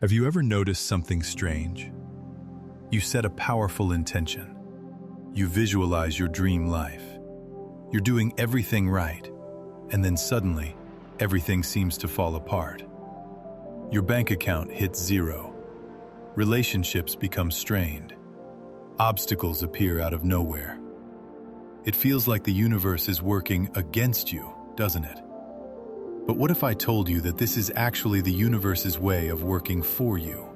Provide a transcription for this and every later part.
Have you ever noticed something strange? You set a powerful intention. You visualize your dream life. You're doing everything right, and then suddenly, everything seems to fall apart. Your bank account hits zero. Relationships become strained. Obstacles appear out of nowhere. It feels like the universe is working against you, doesn't it? But what if I told you that this is actually the universe's way of working for you?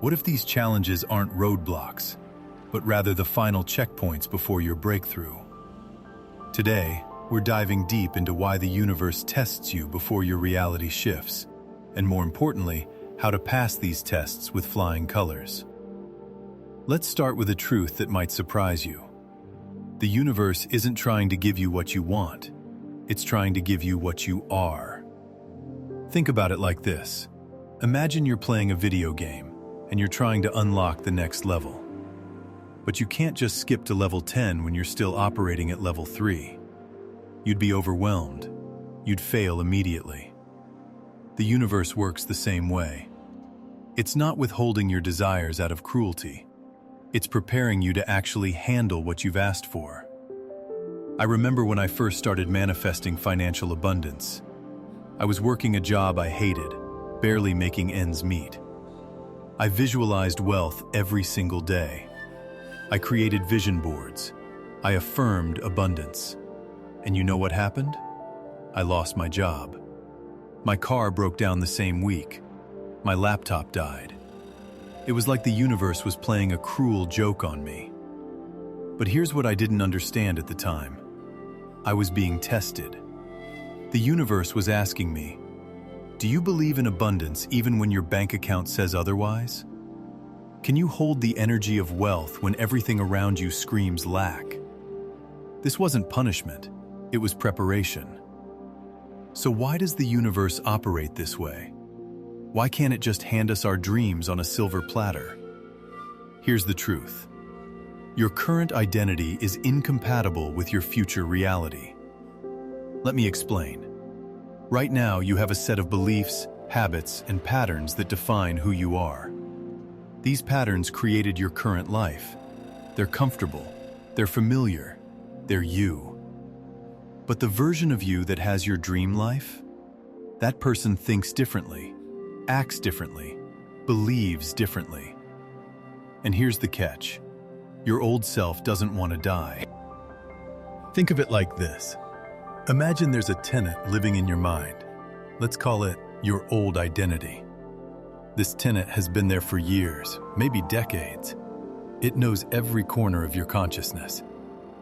What if these challenges aren't roadblocks, but rather the final checkpoints before your breakthrough? Today, we're diving deep into why the universe tests you before your reality shifts, and more importantly, how to pass these tests with flying colors. Let's start with a truth that might surprise you. The universe isn't trying to give you what you want. It's trying to give you what you are. Think about it like this. Imagine you're playing a video game, and you're trying to unlock the next level. But you can't just skip to level 10 when you're still operating at level 3. You'd be overwhelmed. You'd fail immediately. The universe works the same way. It's not withholding your desires out of cruelty. It's preparing you to actually handle what you've asked for. I remember when I first started manifesting financial abundance. I was working a job I hated, barely making ends meet. I visualized wealth every single day. I created vision boards. I affirmed abundance. And you know what happened? I lost my job. My car broke down the same week. My laptop died. It was like the universe was playing a cruel joke on me. But here's what I didn't understand at the time. I was being tested. The universe was asking me, do you believe in abundance even when your bank account says otherwise? Can you hold the energy of wealth when everything around you screams lack? This wasn't punishment, it was preparation. So why does the universe operate this way? Why can't it just hand us our dreams on a silver platter? Here's the truth. Your current identity is incompatible with your future reality. Let me explain. Right now, you have a set of beliefs, habits, and patterns that define who you are. These patterns created your current life. They're comfortable, they're familiar, they're you. But the version of you that has your dream life, that person thinks differently, acts differently, believes differently. And here's the catch. Your old self doesn't want to die. Think of it like this. Imagine there's a tenant living in your mind. Let's call it your old identity. This tenant has been there for years, maybe decades. It knows every corner of your consciousness.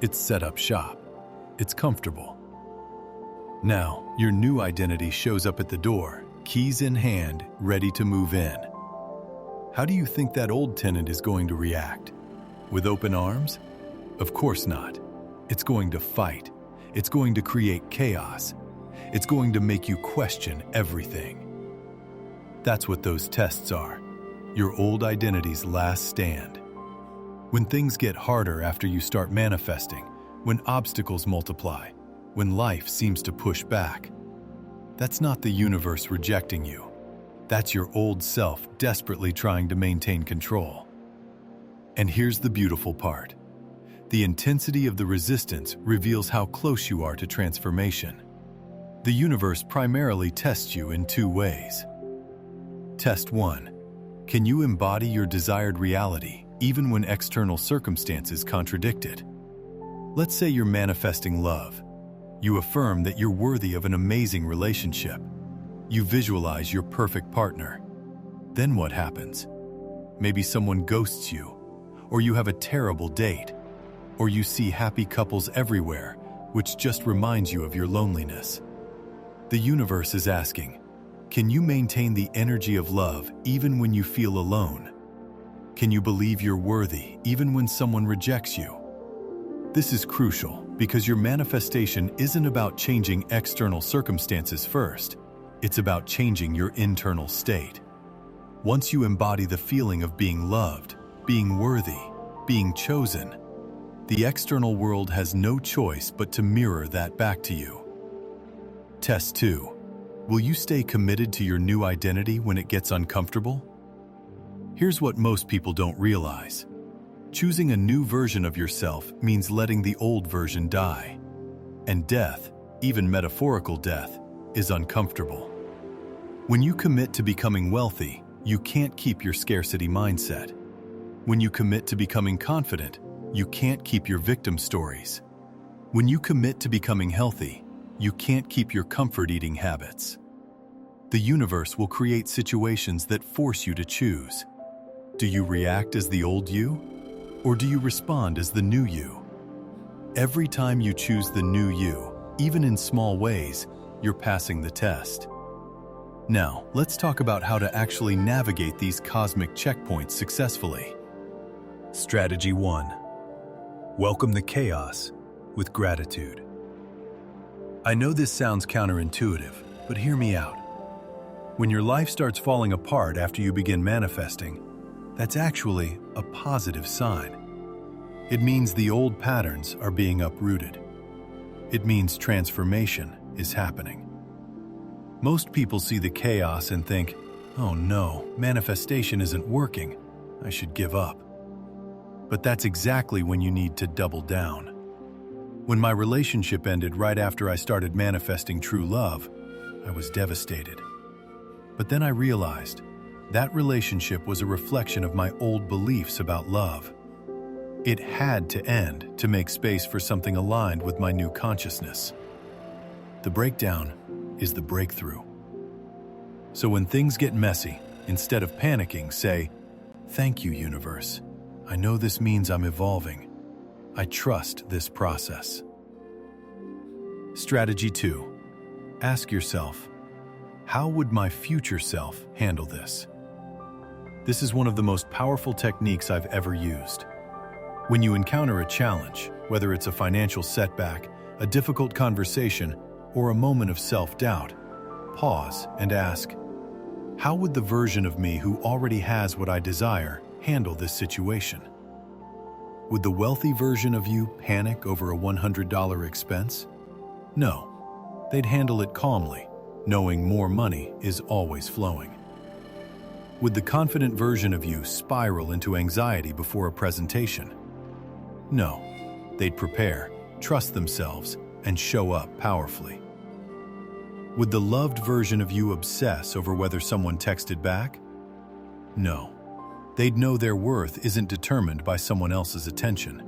It's set up shop. It's comfortable. Now, your new identity shows up at the door, keys in hand, ready to move in. How do you think that old tenant is going to react? With open arms? Of course not. It's going to fight. It's going to create chaos. It's going to make you question everything. That's what those tests are. Your old identity's last stand. When things get harder after you start manifesting, when obstacles multiply, when life seems to push back, that's not the universe rejecting you. That's your old self desperately trying to maintain control. And here's the beautiful part. The intensity of the resistance reveals how close you are to transformation. The universe primarily tests you in two ways. Test 1. Can you embody your desired reality even when external circumstances contradict it? Let's say you're manifesting love. You affirm that you're worthy of an amazing relationship. You visualize your perfect partner. Then what happens? Maybe someone ghosts you, or you have a terrible date, or you see happy couples everywhere, which just reminds you of your loneliness. The universe is asking, can you maintain the energy of love even when you feel alone? Can you believe you're worthy even when someone rejects you? This is crucial because your manifestation isn't about changing external circumstances first. It's about changing your internal state. Once you embody the feeling of being loved, being worthy, being chosen, the external world has no choice but to mirror that back to you. Test 2. Will you stay committed to your new identity when it gets uncomfortable? Here's what most people don't realize. Choosing a new version of yourself means letting the old version die. And death, even metaphorical death, is uncomfortable. When you commit to becoming wealthy, you can't keep your scarcity mindset. When you commit to becoming confident, you can't keep your victim stories. When you commit to becoming healthy, you can't keep your comfort eating habits. The universe will create situations that force you to choose. Do you react as the old you, or do you respond as the new you? Every time you choose the new you, even in small ways, you're passing the test. Now, let's talk about how to actually navigate these cosmic checkpoints successfully. Strategy 1. Welcome the chaos with gratitude. I know this sounds counterintuitive, but hear me out. When your life starts falling apart after you begin manifesting, that's actually a positive sign. It means the old patterns are being uprooted. It means transformation is happening. Most people see the chaos and think, oh no, manifestation isn't working. I should give up. But that's exactly when you need to double down. When my relationship ended right after I started manifesting true love, I was devastated. But then I realized that relationship was a reflection of my old beliefs about love. It had to end to make space for something aligned with my new consciousness. The breakdown is the breakthrough. So when things get messy, instead of panicking, say, "Thank you, universe. I know this means I'm evolving. I trust this process." Strategy 2. Ask yourself, how would my future self handle this? This is one of the most powerful techniques I've ever used. When you encounter a challenge, whether it's a financial setback, a difficult conversation, or a moment of self-doubt, pause and ask, how would the version of me who already has what I desire handle this situation? Would the wealthy version of you panic over a $100 expense? No, they'd handle it calmly, knowing more money is always flowing. Would the confident version of you spiral into anxiety before a presentation? No, they'd prepare, trust themselves, and show up powerfully. Would the loved version of you obsess over whether someone texted back? No, they'd know their worth isn't determined by someone else's attention.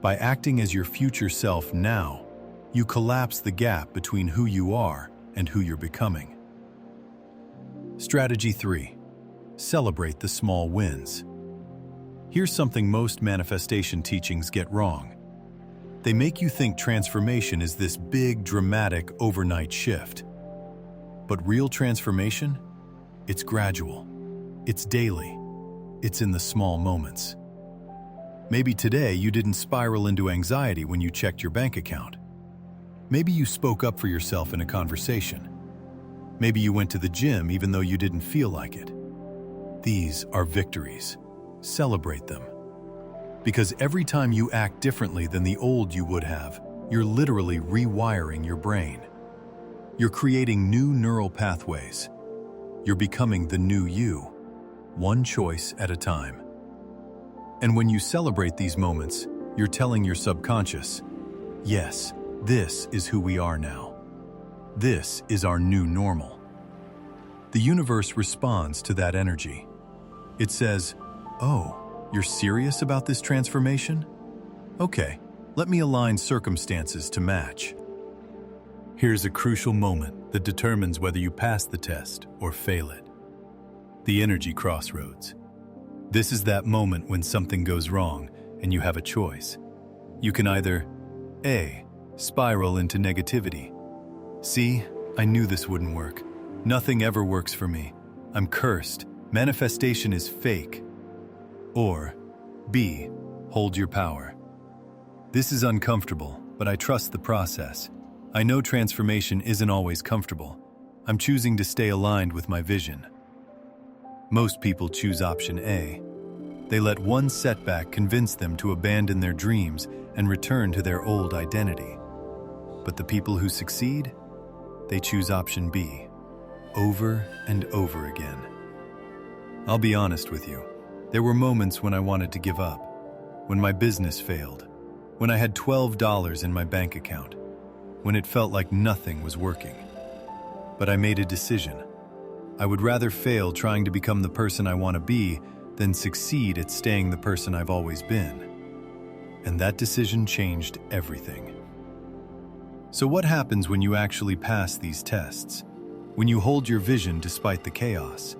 By acting as your future self now, you collapse the gap between who you are and who you're becoming. Strategy 3. Celebrate the small wins. Here's something most manifestation teachings get wrong. They make you think transformation is this big, dramatic, overnight shift. But real transformation? It's gradual. It's daily. It's in the small moments. Maybe today you didn't spiral into anxiety when you checked your bank account. Maybe you spoke up for yourself in a conversation. Maybe you went to the gym even though you didn't feel like it. These are victories. Celebrate them. Because every time you act differently than the old you would have, you're literally rewiring your brain. You're creating new neural pathways. You're becoming the new you, one choice at a time. And when you celebrate these moments, you're telling your subconscious, yes, this is who we are now. This is our new normal. The universe responds to that energy. It says, oh, you're serious about this transformation? Okay, let me align circumstances to match. Here's a crucial moment that determines whether you pass the test or fail it. The energy crossroads. This is that moment when something goes wrong and you have a choice. You can either A. Spiral into negativity. See, I knew this wouldn't work. Nothing ever works for me. I'm cursed. Manifestation is fake. Or B. Hold your power. This is uncomfortable, but I trust the process. I know transformation isn't always comfortable. I'm choosing to stay aligned with my vision. Most people choose option A. They let one setback convince them to abandon their dreams and return to their old identity. But the people who succeed? they choose option B, over and over again. I'll be honest with you, there were moments when I wanted to give up, when my business failed, when I had $12 in my bank account, when it felt like nothing was working. But I made a decision. I would rather fail trying to become the person I want to be than succeed at staying the person I've always been. And that decision changed everything. So what happens when you actually pass these tests? When you hold your vision despite the chaos?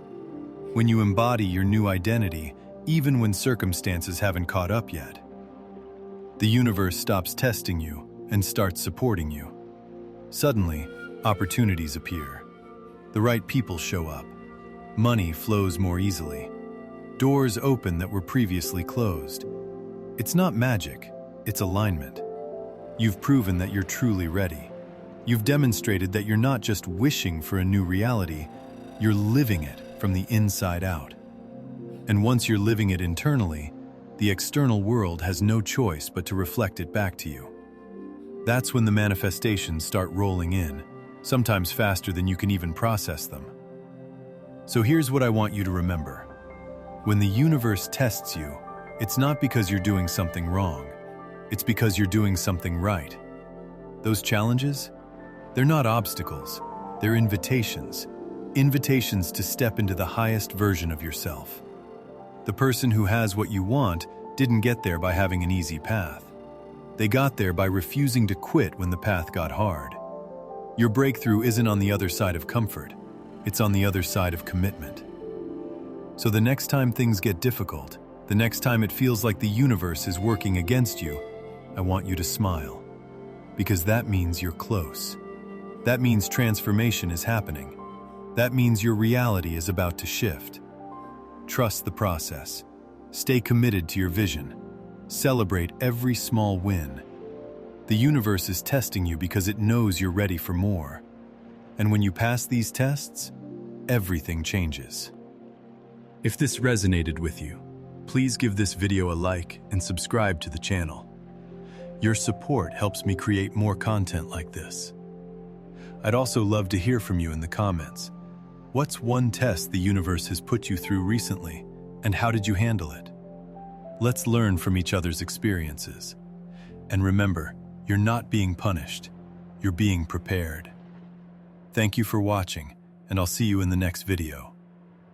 When you embody your new identity even when circumstances haven't caught up yet? The universe stops testing you and starts supporting you. Suddenly, opportunities appear. The right people show up. Money flows more easily. Doors open that were previously closed. It's not magic, it's alignment. You've proven that you're truly ready. You've demonstrated that you're not just wishing for a new reality, you're living it from the inside out. And once you're living it internally, the external world has no choice but to reflect it back to you. That's when the manifestations start rolling in, sometimes faster than you can even process them. So here's what I want you to remember. When the universe tests you, it's not because you're doing something wrong. It's because you're doing something right. Those challenges? They're not obstacles. They're invitations. Invitations to step into the highest version of yourself. The person who has what you want didn't get there by having an easy path. They got there by refusing to quit when the path got hard. Your breakthrough isn't on the other side of comfort. It's on the other side of commitment. So the next time things get difficult, the next time it feels like the universe is working against you, I want you to smile. Because that means you're close. That means transformation is happening. That means your reality is about to shift. Trust the process. Stay committed to your vision. Celebrate every small win. The universe is testing you because it knows you're ready for more. And when you pass these tests, everything changes. If this resonated with you, please give this video a like and subscribe to the channel. Your support helps me create more content like this. I'd also love to hear from you in the comments. What's one test the universe has put you through recently, and how did you handle it? Let's learn from each other's experiences. And remember, you're not being punished. You're being prepared. Thank you for watching, and I'll see you in the next video.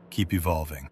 Keep evolving.